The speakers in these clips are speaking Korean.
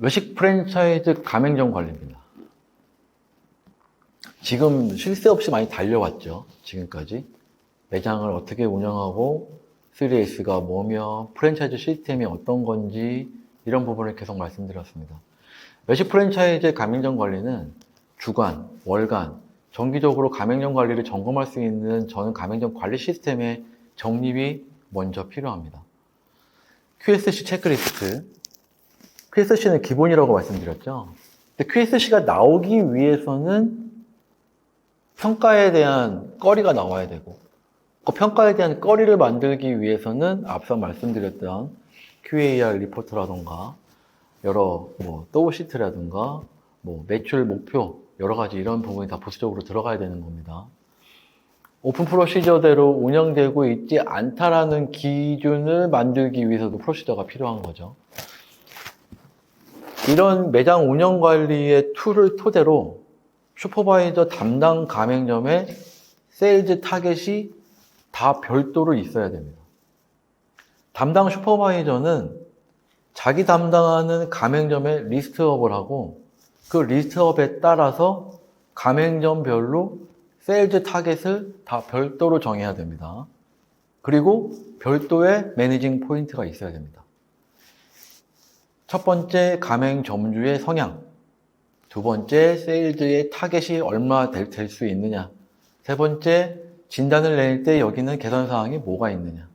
외식 프랜차이즈 가맹점 관리입니다. 지금 쉴 새 없이 많이 달려왔죠. 지금까지. 매장을 어떻게 운영하고 3S가 뭐며 프랜차이즈 시스템이 어떤 건지 이런 부분을 계속 말씀드렸습니다. 외식 프랜차이즈 가맹점 관리는 주간, 월간, 정기적으로 가맹점 관리를 점검할 수 있는 저는 가맹점 관리 시스템의 정립이 먼저 필요합니다. QSC 체크리스트. QSC는 기본이라고 말씀드렸죠. 근데 QSC가 나오기 위해서는 평가에 대한 거리가 나와야 되고, 그 평가에 대한 거리를 만들기 위해서는 앞서 말씀드렸던 QAR 리포트라던가 여러 또우 시트라든가 매출 목표 여러 가지 이런 부분이 다 부수적으로 들어가야 되는 겁니다. 오픈 프로시저대로 운영되고 있지 않다라는 기준을 만들기 위해서도 프로시저가 필요한 거죠. 이런 매장 운영 관리의 툴을 토대로 슈퍼바이저 담당 가맹점의 세일즈 타겟이 다 별도로 있어야 됩니다. 담당 슈퍼바이저는 자기 담당하는 가맹점에 리스트업을 하고 그 리스트업에 따라서 가맹점별로 세일즈 타겟을 다 별도로 정해야 됩니다. 그리고 별도의 매니징 포인트가 있어야 됩니다. 첫 번째, 가맹점주의 성향. 두 번째, 세일즈의 타겟이 얼마 될 수 있느냐. 세 번째, 진단을 낼 때 여기는 개선사항이 뭐가 있느냐.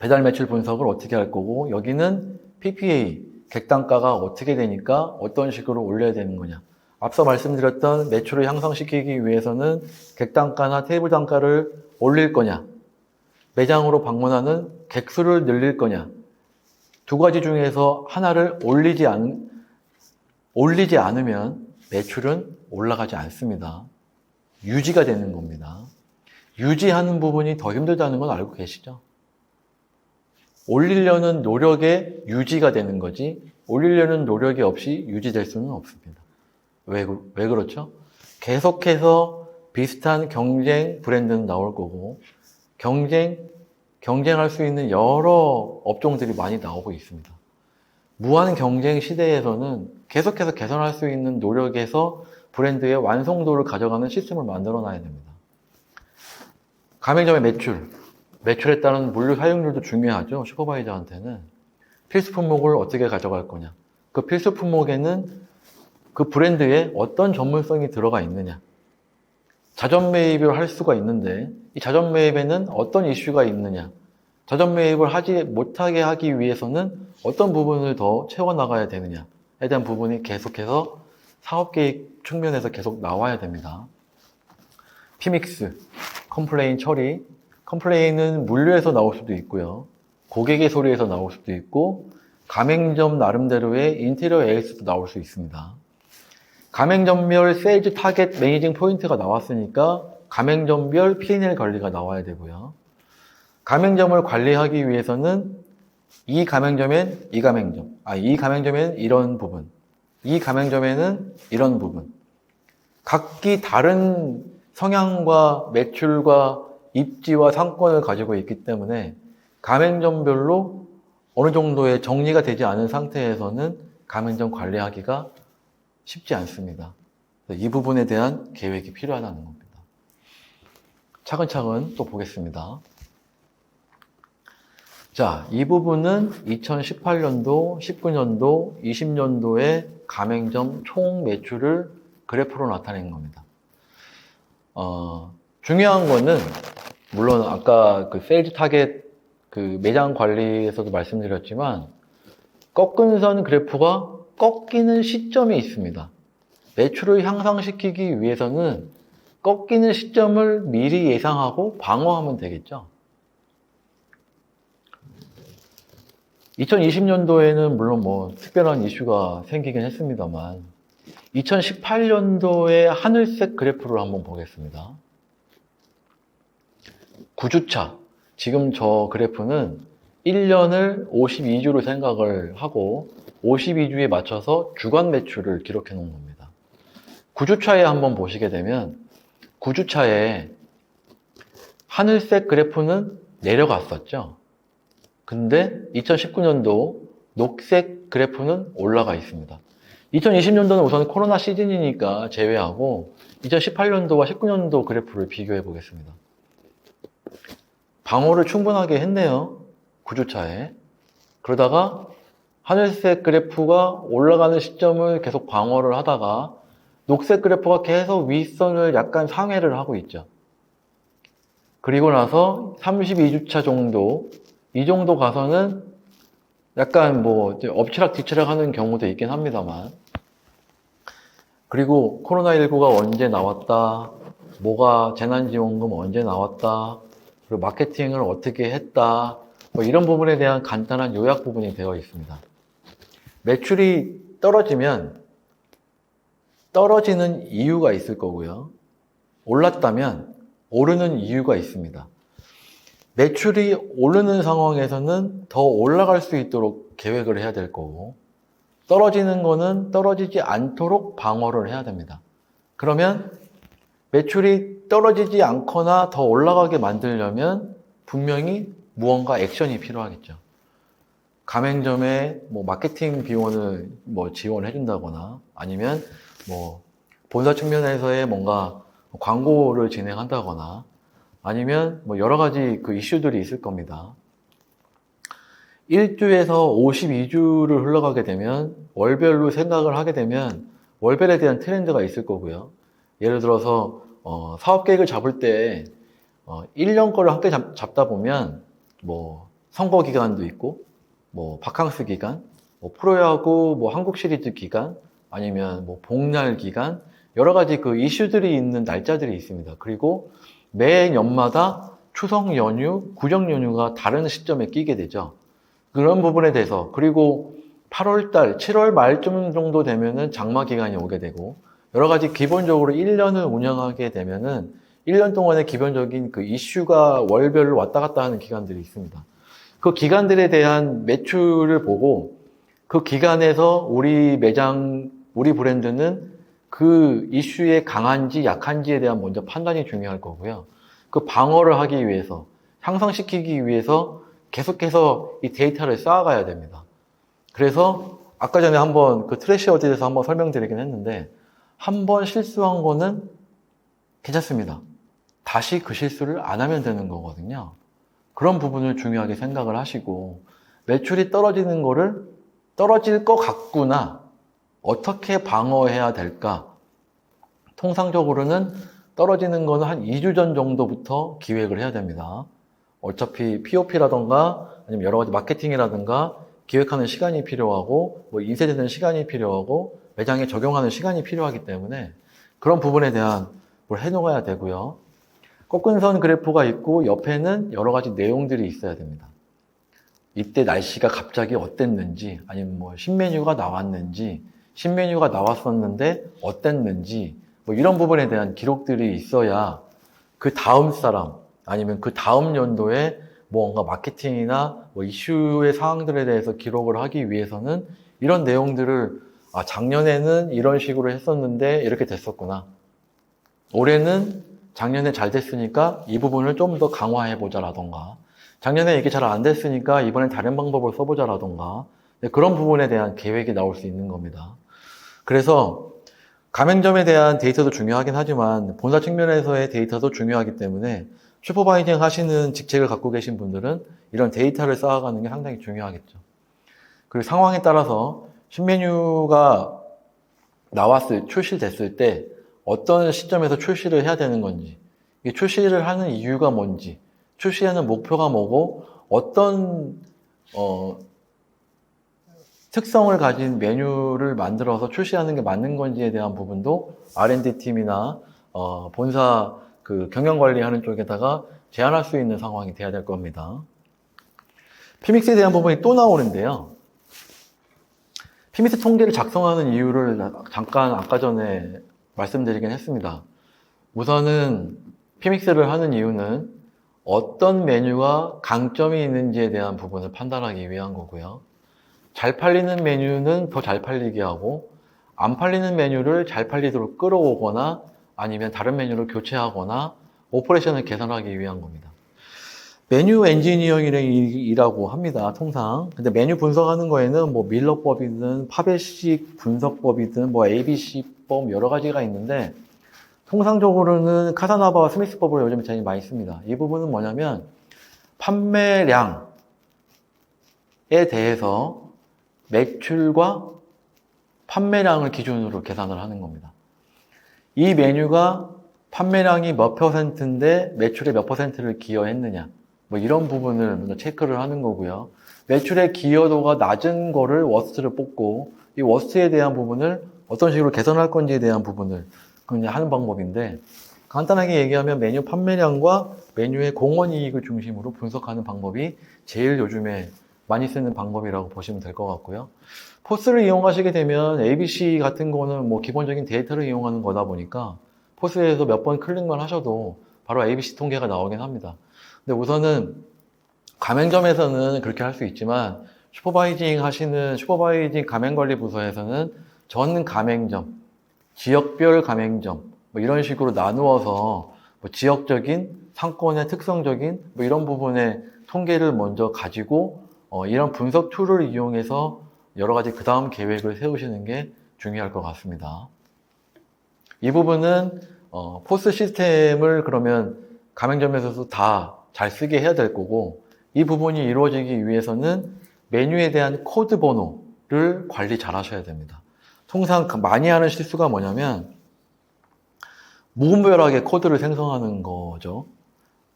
배달 매출 분석을 어떻게 할 거고, 여기는 PPA, 객단가가 어떻게 되니까 어떤 식으로 올려야 되는 거냐. 앞서 말씀드렸던 매출을 향상시키기 위해서는 객단가나 테이블 단가를 올릴 거냐, 매장으로 방문하는 객수를 늘릴 거냐, 두 가지 중에서 하나를 올리지 않으면 매출은 올라가지 않습니다. 유지가 되는 겁니다. 유지하는 부분이 더 힘들다는 건 알고 계시죠? 올리려는 노력에 유지가 되는 거지 올리려는 노력이 없이 유지될 수는 없습니다. 왜 그렇죠? 계속해서 비슷한 경쟁 브랜드는 나올 거고 경쟁할 수 있는 여러 업종들이 많이 나오고 있습니다. 무한 경쟁 시대에서는 계속해서 개선할 수 있는 노력에서 브랜드의 완성도를 가져가는 시스템을 만들어 놔야 됩니다. 가맹점의 매출에 따른 물류 사용률도 중요하죠. 슈퍼바이저한테는. 필수 품목을 어떻게 가져갈 거냐. 그 필수 품목에는 그 브랜드에 어떤 전문성이 들어가 있느냐. 자전 매입을 할 수가 있는데 이 자전 매입에는 어떤 이슈가 있느냐. 자전 매입을 하지 못하게 하기 위해서는 어떤 부분을 더 채워나가야 되느냐에 대한 부분이 계속해서 사업계획 측면에서 계속 나와야 됩니다. 피믹스, 컴플레인 처리. 컴플레인은 물류에서 나올 수도 있고요. 고객의 소리에서 나올 수도 있고 가맹점 나름대로의 인테리어 AS도 나올 수 있습니다. 가맹점별 세일즈 타겟 매니징 포인트가 나왔으니까 가맹점별 P&L 관리가 나와야 되고요. 가맹점을 관리하기 위해서는 이 가맹점엔 이 가맹점엔 이런 부분, 이 가맹점에는 이런 부분. 각기 다른 성향과 매출과 입지와 상권을 가지고 있기 때문에 가맹점별로 어느 정도의 정리가 되지 않은 상태에서는 가맹점 관리하기가 쉽지 않습니다. 이 부분에 대한 계획이 필요하다는 겁니다. 차근차근 또 보겠습니다. 자, 이 부분은 2018년도, 19년도, 20년도의 가맹점 총 매출을 그래프로 나타낸 겁니다. 중요한 거는 물론 아까 그 세일즈 타겟 그 매장 관리에서도 말씀드렸지만 꺾은 선 그래프가 꺾이는 시점이 있습니다. 매출을 향상시키기 위해서는 꺾이는 시점을 미리 예상하고 방어하면 되겠죠. 2020년도에는 물론 특별한 이슈가 생기긴 했습니다만 2018년도의 하늘색 그래프를 한번 보겠습니다. 9주차. 지금 저 그래프는 1년을 52주로 생각을 하고 52주에 맞춰서 주간 매출을 기록해 놓은 겁니다. 9주차에 한번 보시게 되면 9주차에 하늘색 그래프는 내려갔었죠. 근데 2019년도 녹색 그래프는 올라가 있습니다. 2020년도는 우선 코로나 시즌이니까 제외하고 2018년도와 19년도 그래프를 비교해 보겠습니다. 방어를 충분하게 했네요. 9주차에. 그러다가 하늘색 그래프가 올라가는 시점을 계속 방어를 하다가 녹색 그래프가 계속 윗선을 약간 상회를 하고 있죠. 그리고 나서 32주차 정도, 이 정도 가서는 약간 뭐 엎치락 뒤치락 하는 경우도 있긴 합니다만, 그리고 코로나19가 언제 나왔다, 뭐가 재난지원금 언제 나왔다, 그리고 마케팅을 어떻게 했다, 뭐 이런 부분에 대한 간단한 요약 부분이 되어 있습니다. 매출이 떨어지면 떨어지는 이유가 있을 거고요. 올랐다면 오르는 이유가 있습니다. 매출이 오르는 상황에서는 더 올라갈 수 있도록 계획을 해야 될 거고, 떨어지는 거는 떨어지지 않도록 방어를 해야 됩니다. 그러면 매출이 떨어지지 않거나 더 올라가게 만들려면 분명히 무언가 액션이 필요하겠죠. 가맹점에 뭐 마케팅 비용을 뭐 지원해 준다거나, 아니면 뭐 본사 측면에서의 뭔가 광고를 진행한다거나, 아니면 뭐 여러 가지 그 이슈들이 있을 겁니다. 1주에서 52주를 흘러가게 되면, 월별로 생각을 하게 되면 월별에 대한 트렌드가 있을 거고요. 예를 들어서 사업 계획을 잡을 때 1년 거를 함께 잡다 보면 뭐 선거 기간도 있고, 뭐 바캉스 기간, 뭐 프로야구, 뭐 한국 시리즈 기간, 아니면 뭐 복날 기간, 여러 가지 그 이슈들이 있는 날짜들이 있습니다. 그리고 매 연마다 추석 연휴, 구정 연휴가 다른 시점에 끼게 되죠. 그런 부분에 대해서, 그리고 8월달, 7월 말쯤 정도 되면은 장마 기간이 오게 되고, 여러 가지 기본적으로 1년을 운영하게 되면은 1년 동안의 기본적인 그 이슈가 월별로 왔다 갔다 하는 기간들이 있습니다. 그 기간들에 대한 매출을 보고, 그 기간에서 우리 매장, 우리 브랜드는 그 이슈에 강한지 약한지에 대한 먼저 판단이 중요할 거고요. 그 방어를 하기 위해서, 향상시키기 위해서 계속해서 이 데이터를 쌓아가야 됩니다. 그래서 아까 전에 한번 그 트래시워드에 대해서 한번 설명드리긴 했는데, 한번 실수한 거는 괜찮습니다. 다시 그 실수를 안 하면 되는 거거든요. 그런 부분을 중요하게 생각을 하시고, 매출이 떨어지는 거를 떨어질 것 같구나, 어떻게 방어해야 될까? 통상적으로는 떨어지는 거는 한 2주 전 정도부터 기획을 해야 됩니다. 어차피 POP라던가 아니면 여러 가지 마케팅이라든가 기획하는 시간이 필요하고, 뭐 인쇄되는 시간이 필요하고, 매장에 적용하는 시간이 필요하기 때문에 그런 부분에 대한 뭘 해놓아야 되고요. 꺾은선 그래프가 있고 옆에는 여러 가지 내용들이 있어야 됩니다. 이때 날씨가 갑자기 어땠는지, 아니면 뭐 신메뉴가 나왔는지, 신메뉴가 나왔었는데 어땠는지, 뭐 이런 부분에 대한 기록들이 있어야 그 다음 사람, 아니면 그 다음 연도에 뭔가 마케팅이나 뭐 이슈의 사항들에 대해서 기록을 하기 위해서는 이런 내용들을, 아, 작년에는 이런 식으로 했었는데 이렇게 됐었구나. 올해는 작년에 잘 됐으니까 이 부분을 좀 더 강화해보자 라던가, 작년에 이게 잘 안 됐으니까 이번엔 다른 방법을 써보자 라던가, 그런 부분에 대한 계획이 나올 수 있는 겁니다. 그래서 가맹점에 대한 데이터도 중요하긴 하지만 본사 측면에서의 데이터도 중요하기 때문에 슈퍼바이징 하시는 직책을 갖고 계신 분들은 이런 데이터를 쌓아가는 게 상당히 중요하겠죠. 그리고 상황에 따라서 신메뉴가 출시됐을 때 어떤 시점에서 출시를 해야 되는 건지, 이게 출시를 하는 이유가 뭔지, 출시하는 목표가 뭐고, 어떤 특성을 가진 메뉴를 만들어서 출시하는 게 맞는 건지에 대한 부분도 R&D 팀이나 본사 그 경영관리하는 쪽에다가 제안할 수 있는 상황이 돼야 될 겁니다. 피믹스에 대한 부분이 또 나오는데요. 피믹스 통계를 작성하는 이유를 잠깐 아까 전에 말씀드리긴 했습니다. 우선은 피믹스를 하는 이유는 어떤 메뉴가 강점이 있는지에 대한 부분을 판단하기 위한 거고요. 잘 팔리는 메뉴는 더 잘 팔리게 하고, 안 팔리는 메뉴를 잘 팔리도록 끌어오거나 아니면 다른 메뉴를 교체하거나 오퍼레이션을 개선하기 위한 겁니다. 메뉴 엔지니어링이라고 합니다, 통상. 근데 메뉴 분석하는 거에는 뭐 밀러법이든 파벳식 분석법이든 뭐 ABC법 여러 가지가 있는데, 통상적으로는 카사나바와 스미스법을 요즘 제일 많이 씁니다. 이 부분은 뭐냐면 판매량에 대해서 매출과 판매량을 기준으로 계산을 하는 겁니다. 이 메뉴가 판매량이 몇 퍼센트인데 매출의 몇 퍼센트를 기여했느냐, 뭐 이런 부분을 먼저 체크를 하는 거고요. 매출의 기여도가 낮은 거를 워스트를 뽑고, 이 워스트에 대한 부분을 어떤 식으로 개선할 건지에 대한 부분을 그냥 하는 방법인데, 간단하게 얘기하면 메뉴 판매량과 메뉴의 공원이익을 중심으로 분석하는 방법이 제일 요즘에 많이 쓰는 방법이라고 보시면 될 것 같고요. 포스를 이용하시게 되면 ABC 같은 거는 뭐 기본적인 데이터를 이용하는 거다 보니까 포스에서 몇 번 클릭만 하셔도 바로 ABC 통계가 나오긴 합니다. 근데 우선은 가맹점에서는 그렇게 할 수 있지만 슈퍼바이징 가맹관리 부서에서는 전 가맹점, 지역별 가맹점 뭐 이런 식으로 나누어서 뭐 지역적인 상권의 특성적인 뭐 이런 부분의 통계를 먼저 가지고 이런 분석 툴을 이용해서 여러 가지 그 다음 계획을 세우시는 게 중요할 것 같습니다. 이 부분은 포스 시스템을 그러면 가맹점에서도 다 잘 쓰게 해야 될 거고, 이 부분이 이루어지기 위해서는 메뉴에 대한 코드 번호를 관리 잘 하셔야 됩니다. 통상 많이 하는 실수가 뭐냐면 무분별하게 코드를 생성하는 거죠.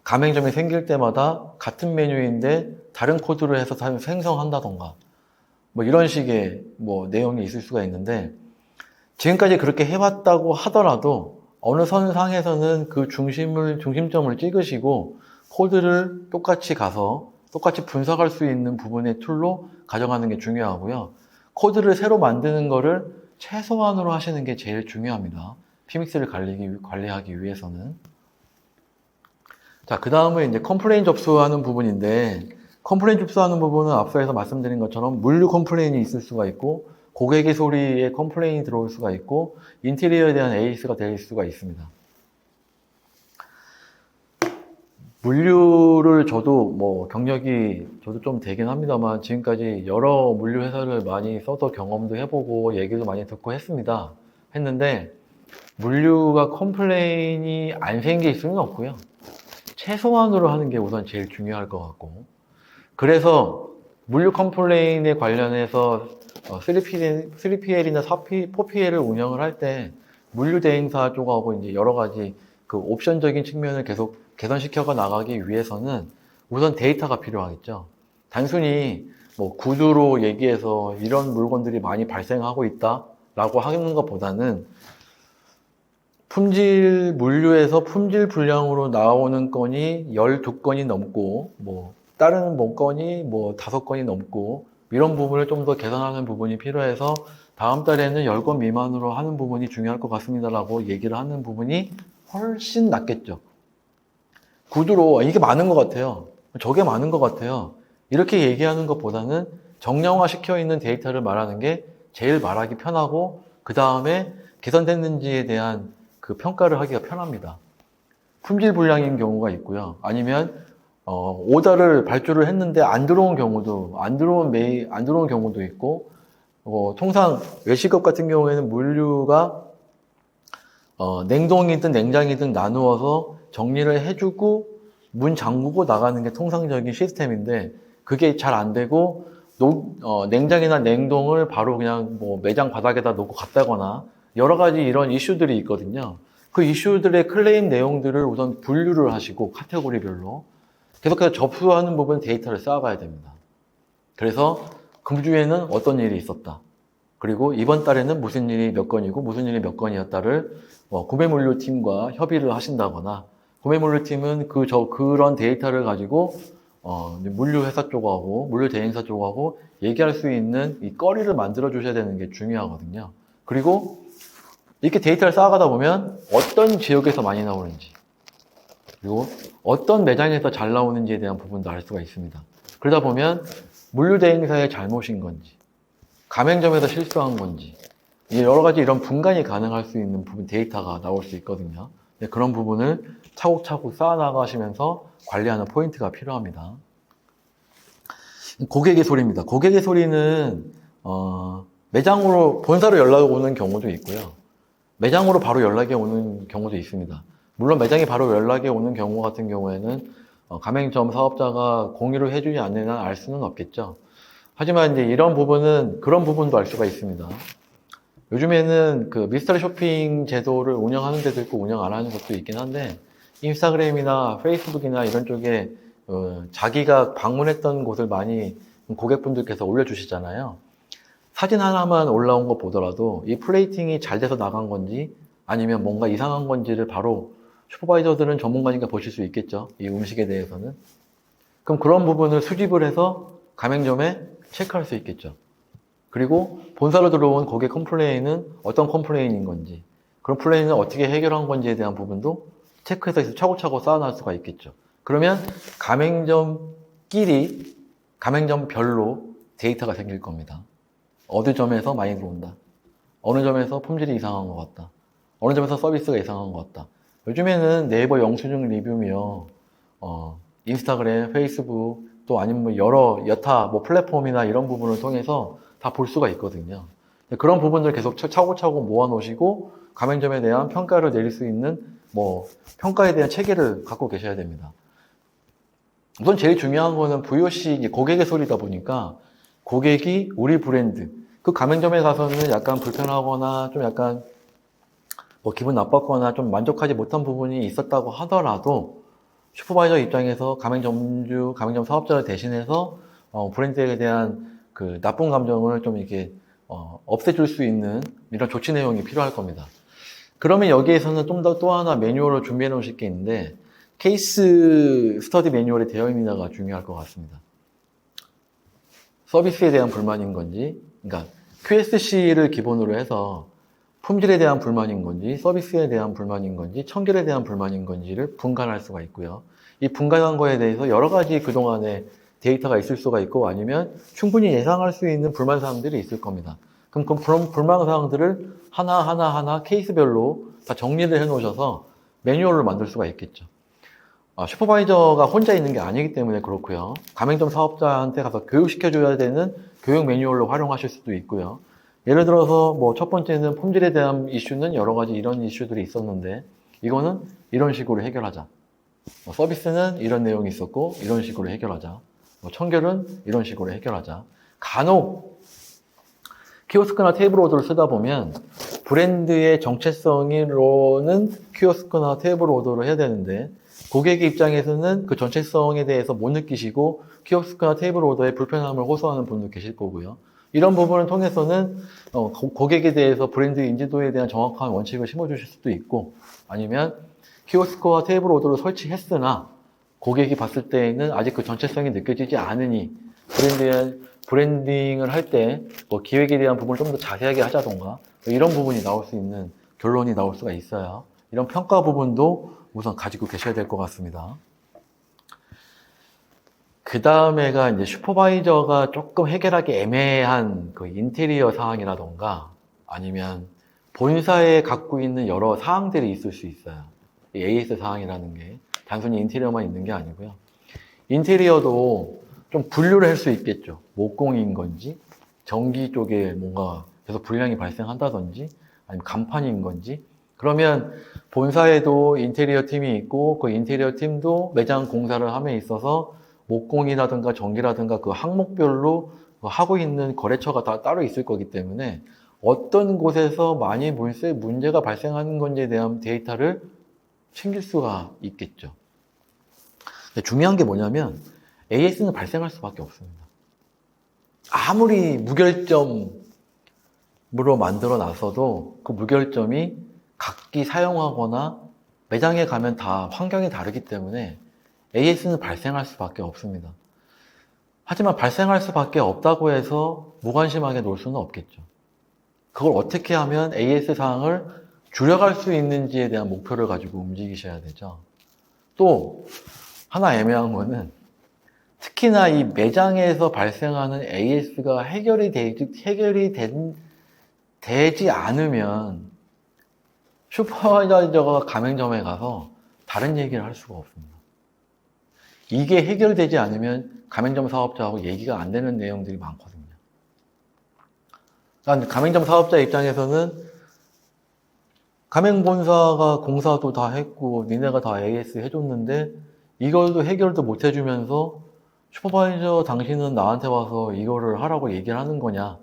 가맹점이 생길 때마다 같은 메뉴인데 다른 코드를 해서 생성한다던가 뭐 이런 식의 뭐 내용이 있을 수가 있는데, 지금까지 그렇게 해왔다고 하더라도 어느 선상에서는 그 중심점을 찍으시고 코드를 똑같이 가서 똑같이 분석할 수 있는 부분의 툴로 가져가는 게 중요하고요. 코드를 새로 만드는 거를 최소한으로 하시는 게 제일 중요합니다. PMIX를 관리하기 위해서는. 자, 그 다음은 이제 컴플레인 접수하는 부분인데, 컴플레인 접수하는 부분은 앞서서 말씀드린 것처럼 물류 컴플레인이 있을 수가 있고, 고객의 소리에 컴플레인이 들어올 수가 있고, 인테리어에 대한 AS가 될 수가 있습니다. 물류를 저도 좀 되긴 합니다만, 지금까지 여러 물류 회사를 많이 써서 경험도 해보고 얘기도 많이 듣고 했는데 물류가 컴플레인이 안 생길 수는 없고요. 최소한으로 하는 게 우선 제일 중요할 것 같고, 그래서 물류 컴플레인에 관련해서 3PL이나 4PL을 운영을 할 때 물류 대행사 쪽하고 이제 여러 가지 그 옵션적인 측면을 계속 개선시켜 나가기 위해서는 우선 데이터가 필요하겠죠. 단순히 뭐 구두로 얘기해서 이런 물건들이 많이 발생하고 있다라고 하는 것보다는 물류에서 품질 불량으로 나오는 건이 12건이 넘고, 뭐 다른 건이 5건이 넘고, 이런 부분을 좀 더 개선하는 부분이 필요해서 다음 달에는 10건 미만으로 하는 부분이 중요할 것 같습니다라고 얘기를 하는 부분이 훨씬 낫겠죠. 구두로 이게 많은 것 같아요, 저게 많은 것 같아요, 이렇게 얘기하는 것보다는 정량화 시켜 있는 데이터를 말하는 게 제일 말하기 편하고, 그 다음에 개선됐는지에 대한 그 평가를 하기가 편합니다. 품질 불량인 경우가 있고요. 아니면 오더를 발주를 했는데 안 들어온 경우도 있고, 통상 외식업 같은 경우에는 물류가 냉동이든 냉장이든 나누어서 정리를 해주고 문 잠그고 나가는 게 통상적인 시스템인데, 그게 잘 안 되고 냉장이나 냉동을 바로 그냥 뭐 매장 바닥에다 놓고 갔다거나 여러 가지 이런 이슈들이 있거든요. 그 이슈들의 클레임 내용들을 우선 분류를 하시고 카테고리별로 계속해서 접수하는 부분 데이터를 쌓아가야 됩니다. 그래서 금주에는 어떤 일이 있었다, 그리고 이번 달에는 무슨 일이 몇 건이고 무슨 일이 몇 건이었다를 구매물류팀과 협의를 하신다거나, 구매물류팀은 그런 데이터를 가지고 물류회사 쪽하고 물류 대행사 쪽하고 얘기할 수 있는 이 거리를 만들어 주셔야 되는 게 중요하거든요. 그리고 이렇게 데이터를 쌓아가다 보면 어떤 지역에서 많이 나오는지, 그리고 어떤 매장에서 잘 나오는지에 대한 부분도 알 수가 있습니다. 그러다 보면 물류 대행사의 잘못인 건지, 가맹점에서 실수한 건지, 여러 가지 이런 분간이 가능할 수 있는 부분 데이터가 나올 수 있거든요. 그런 부분을 차곡차곡 쌓아나가시면서 관리하는 포인트가 필요합니다. 고객의 소리입니다. 고객의 소리는 매장으로 본사로 연락이 오는 경우도 있고요. 매장으로 바로 연락이 오는 경우도 있습니다. 물론 매장에 바로 연락이 오는 경우 같은 경우에는 가맹점 사업자가 공유를 해주지 않는 한 알 수는 없겠죠. 하지만 이제 이런 부분은 그런 부분도 알 수가 있습니다. 요즘에는 그 미스터리 쇼핑 제도를 운영하는 데도 있고 운영 안 하는 것도 있긴 한데 인스타그램이나 페이스북이나 이런 쪽에 자기가 방문했던 곳을 많이 고객분들께서 올려주시잖아요. 사진 하나만 올라온 거 보더라도 이 플레이팅이 잘 돼서 나간 건지 아니면 뭔가 이상한 건지를 바로 슈퍼바이저들은 전문가니까 보실 수 있겠죠. 이 음식에 대해서는. 그럼 그런 부분을 수집을 해서 가맹점에 체크할 수 있겠죠. 그리고 본사로 들어온 고객 컴플레인은 어떤 컴플레인인 건지, 그런 플레인은 어떻게 해결한 건지에 대한 부분도 체크해서 차곡차곡 쌓아놓을 수가 있겠죠. 그러면 가맹점끼리, 가맹점별로 데이터가 생길 겁니다. 어느 점에서 많이 들어온다. 어느 점에서 품질이 이상한 것 같다. 어느 점에서 서비스가 이상한 것 같다. 요즘에는 네이버 영수증 리뷰며, 인스타그램, 페이스북, 또 아니면 뭐 여타 플랫폼이나 이런 부분을 통해서 다 볼 수가 있거든요. 그런 부분들 계속 차곡차곡 모아 놓으시고 가맹점에 대한 평가를 내릴 수 있는 평가에 대한 체계를 갖고 계셔야 됩니다. 우선 제일 중요한 거는 VOC, 고객의 소리다 보니까 고객이 우리 브랜드, 그 가맹점에 가서는 약간 불편하거나 좀 약간 기분 나빴거나 좀 만족하지 못한 부분이 있었다고 하더라도 슈퍼바이저 입장에서 가맹점 사업자를 대신해서 브랜드에 대한 그 나쁜 감정을 좀 이렇게 없애줄 수 있는 이런 조치 내용이 필요할 겁니다. 그러면 여기에서는 좀 더 또 하나 매뉴얼을 준비해 놓으실 게 있는데 케이스 스터디 매뉴얼이 되어 있느냐가 중요할 것 같습니다. 서비스에 대한 불만인 건지, 그러니까 QSC를 기본으로 해서 품질에 대한 불만인 건지, 서비스에 대한 불만인 건지, 청결에 대한 불만인 건지를 분간할 수가 있고요. 이 분간한 거에 대해서 여러 가지 그동안에 데이터가 있을 수가 있고 아니면 충분히 예상할 수 있는 불만 사항들이 있을 겁니다. 그럼 그런 불만 사항들을 하나하나 케이스별로 다 정리를 해 놓으셔서 매뉴얼을 만들 수가 있겠죠. 슈퍼바이저가 혼자 있는 게 아니기 때문에 그렇고요. 가맹점 사업자한테 가서 교육시켜줘야 되는 교육 매뉴얼로 활용하실 수도 있고요. 예를 들어서 첫 번째는 품질에 대한 이슈는 여러 가지 이런 이슈들이 있었는데 이거는 이런 식으로 해결하자. 서비스는 이런 내용이 있었고 이런 식으로 해결하자. 청결은 이런 식으로 해결하자. 간혹 키오스크나 테이블 오더를 쓰다 보면 브랜드의 정체성으로는 키오스크나 테이블 오더를 해야 되는데 고객의 입장에서는 그 정체성에 대해서 못 느끼시고 키오스크나 테이블 오더에 불편함을 호소하는 분도 계실 거고요. 이런 부분을 통해서는 고객에 대해서 브랜드 인지도에 대한 정확한 원칙을 심어주실 수도 있고 아니면 키오스크와 테이블 오더를 설치했으나 고객이 봤을 때에는 아직 그 전체성이 느껴지지 않으니 브랜딩을 할 때 기획에 대한 부분을 좀 더 자세하게 하자던가 이런 부분이 나올 수 있는 결론이 나올 수가 있어요. 이런 평가 부분도 우선 가지고 계셔야 될 것 같습니다. 그 다음에가 이제 슈퍼바이저가 조금 해결하기 애매한 그 인테리어 사항이라던가 아니면 본사에 갖고 있는 여러 사항들이 있을 수 있어요. AS 사항이라는 게 단순히 인테리어만 있는 게 아니고요. 인테리어도 좀 분류를 할 수 있겠죠. 목공인 건지, 전기 쪽에 뭔가 계속 불량이 발생한다든지, 아니면 간판인 건지. 그러면 본사에도 인테리어 팀이 있고, 그 인테리어 팀도 매장 공사를 함에 있어서 목공이라든가 전기라든가 그 항목별로 하고 있는 거래처가 다 따로 있을 거기 때문에 어떤 곳에서 많이 문제가 발생하는 건지에 대한 데이터를 챙길 수가 있겠죠. 근데 중요한 게 뭐냐면 AS는 발생할 수밖에 없습니다. 아무리 무결점으로 만들어 놨어도 그 무결점이 각기 사용하거나 매장에 가면 다 환경이 다르기 때문에 AS는 발생할 수밖에 없습니다. 하지만 발생할 수밖에 없다고 해서 무관심하게 놀 수는 없겠죠. 그걸 어떻게 하면 AS 사항을 줄여갈 수 있는지에 대한 목표를 가지고 움직이셔야 되죠. 또 하나 애매한 거는 특히나 이 매장에서 발생하는 AS가 해결이 되지 않으면 슈퍼바이저가 가맹점에 가서 다른 얘기를 할 수가 없습니다. 이게 해결되지 않으면 가맹점 사업자하고 얘기가 안 되는 내용들이 많거든요. 그러니까 가맹점 사업자 입장에서는 가맹본사가 공사도 다 했고 니네가 다 AS 해줬는데 이걸도 해결도 못 해주면서 슈퍼바이저 당신은 나한테 와서 이거를 하라고 얘기를 하는 거냐,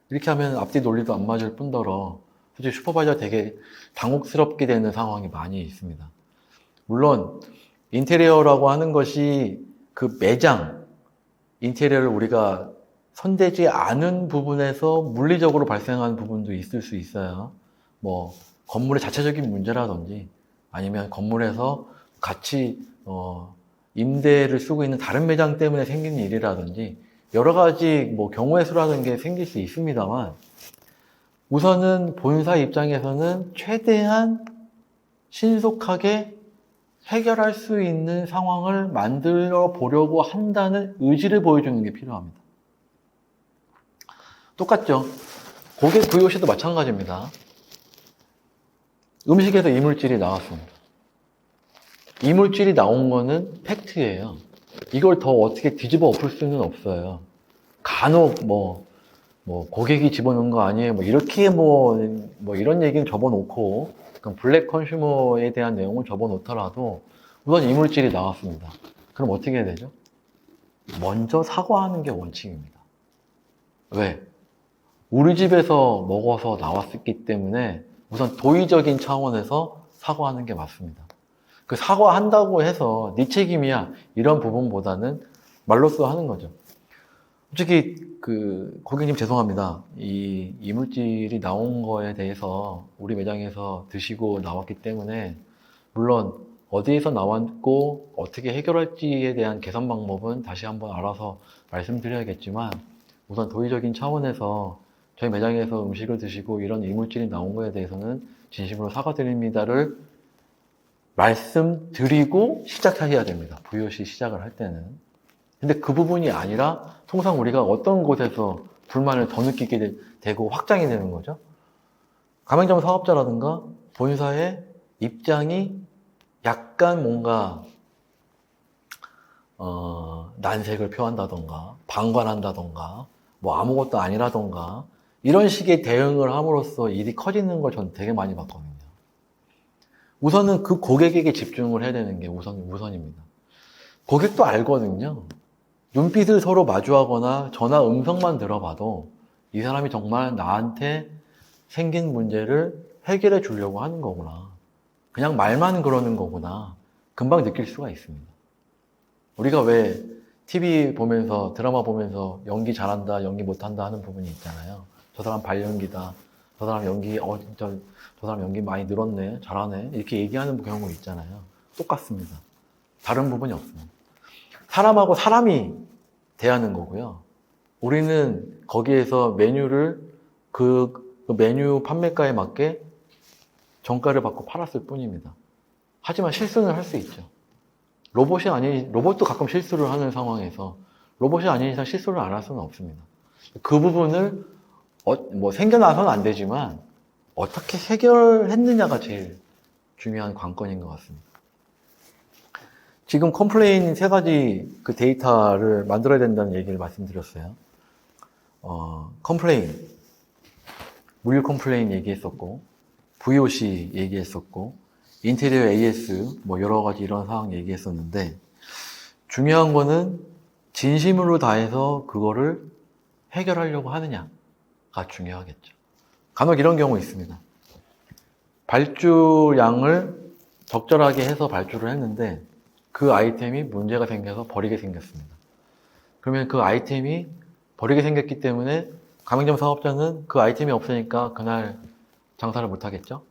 이렇게 하면 앞뒤 논리도 안 맞을 뿐더러 솔직히 슈퍼바이저 되게 당혹스럽게 되는 상황이 많이 있습니다. 물론 인테리어라고 하는 것이 그 매장 인테리어를 우리가 손대지 않은 부분에서 물리적으로 발생하는 부분도 있을 수 있어요. 뭐 건물의 자체적인 문제라든지 아니면 건물에서 같이 임대를 쓰고 있는 다른 매장 때문에 생기는 일이라든지 여러 가지 뭐 경우의 수라는 게 생길 수 있습니다만, 우선은 본사 입장에서는 최대한 신속하게 해결할 수 있는 상황을 만들어 보려고 한다는 의지를 보여주는 게 필요합니다. 똑같죠. 고객 VOC도 마찬가지입니다. 음식에서 이물질이 나왔습니다. 이물질이 나온 거는 팩트예요. 이걸 더 어떻게 뒤집어 엎을 수는 없어요. 간혹 고객이 집어넣은 거 아니에요, 이렇게 이런 얘기는 접어놓고, 블랙 컨슈머에 대한 내용을 접어놓더라도 우선 이물질이 나왔습니다. 그럼 어떻게 해야 되죠? 먼저 사과하는 게 원칙입니다. 왜? 우리 집에서 먹어서 나왔기 때문에 우선 도의적인 차원에서 사과하는 게 맞습니다. 그 사과한다고 해서 네 책임이야 이런 부분보다는 말로써 하는 거죠. 솔직히 고객님 죄송합니다. 이 이물질이 나온 거에 대해서 우리 매장에서 드시고 나왔기 때문에 물론 어디에서 나왔고 어떻게 해결할지에 대한 개선 방법은 다시 한번 알아서 말씀드려야겠지만, 우선 도의적인 차원에서 저희 매장에서 음식을 드시고 이런 이물질이 나온 거에 대해서는 진심으로 사과드립니다를 말씀드리고 시작해야 됩니다. VOC 시작을 할 때는. 근데 그 부분이 아니라 통상 우리가 어떤 곳에서 불만을 더 느끼게 되고 확장이 되는 거죠. 가맹점 사업자라든가 본사의 입장이 약간 뭔가 난색을 표한다던가 방관한다던가 아무것도 아니라던가 이런 식의 대응을 함으로써 일이 커지는 걸 저는 되게 많이 봤거든요. 우선은 그 고객에게 집중을 해야 되는 게 우선입니다. 고객도 알거든요. 눈빛을 서로 마주하거나 전화 음성만 들어봐도 이 사람이 정말 나한테 생긴 문제를 해결해 주려고 하는 거구나, 그냥 말만 그러는 거구나, 금방 느낄 수가 있습니다. 우리가 왜 TV 보면서 드라마 보면서 연기 잘한다 연기 못한다 하는 부분이 있잖아요. 저 사람 발연기다, 저 사람 연기 저 사람 연기 많이 늘었네, 잘하네, 이렇게 얘기하는 경우 있잖아요. 똑같습니다. 다른 부분이 없습니다. 사람하고 사람이 대하는 거고요. 우리는 거기에서 메뉴를 그 메뉴 판매가에 맞게 정가를 받고 팔았을 뿐입니다. 하지만 실수는 할 수 있죠. 로봇도 가끔 실수를 하는 상황에서 로봇이 아닌 이상 실수를 안 할 수는 없습니다. 그 부분을 생겨나서는 안 되지만 어떻게 해결했느냐가 제일 중요한 관건인 것 같습니다. 지금 컴플레인 3가지 그 데이터를 만들어야 된다는 얘기를 말씀드렸어요. 컴플레인, 물류 컴플레인 얘기했었고, VOC 얘기했었고, 인테리어 AS, 여러 가지 이런 사항 얘기했었는데, 중요한 거는 진심으로 다해서 그거를 해결하려고 하느냐가 중요하겠죠. 간혹 이런 경우 있습니다. 발주량을 적절하게 해서 발주를 했는데 그 아이템이 문제가 생겨서 버리게 생겼습니다. 그러면 그 아이템이 버리게 생겼기 때문에 가맹점 사업자는 그 아이템이 없으니까 그날 장사를 못 하겠죠?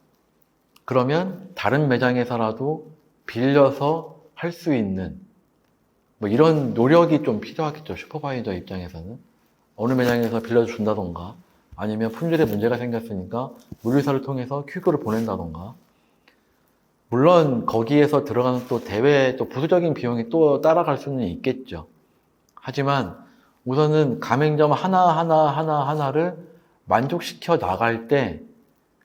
그러면 다른 매장에서라도 빌려서 할 수 있는 이런 노력이 좀 필요하겠죠. 슈퍼바이저 입장에서는 어느 매장에서 빌려준다던가 아니면 품질에 문제가 생겼으니까 물류사를 통해서 퀵으로 보낸다던가, 물론 거기에서 들어가는 또 대외 또 부수적인 비용이 또 따라갈 수는 있겠죠. 하지만 우선은 가맹점 하나를 만족시켜 나갈 때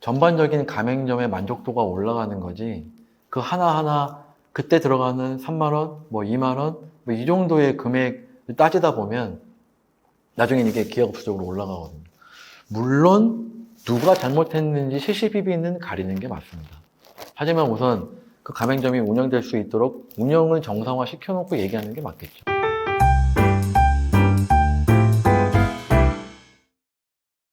전반적인 가맹점의 만족도가 올라가는 거지 그 하나하나 그때 들어가는 3만 원, 뭐 2만 원, 뭐 이 정도의 금액을 따지다 보면 나중에 이게 기하급수적으로 올라가거든요. 물론 누가 잘못했는지 시시비비는 가리는 게 맞습니다. 하지만 우선 그 가맹점이 운영될 수 있도록 운영을 정상화 시켜놓고 얘기하는 게 맞겠죠.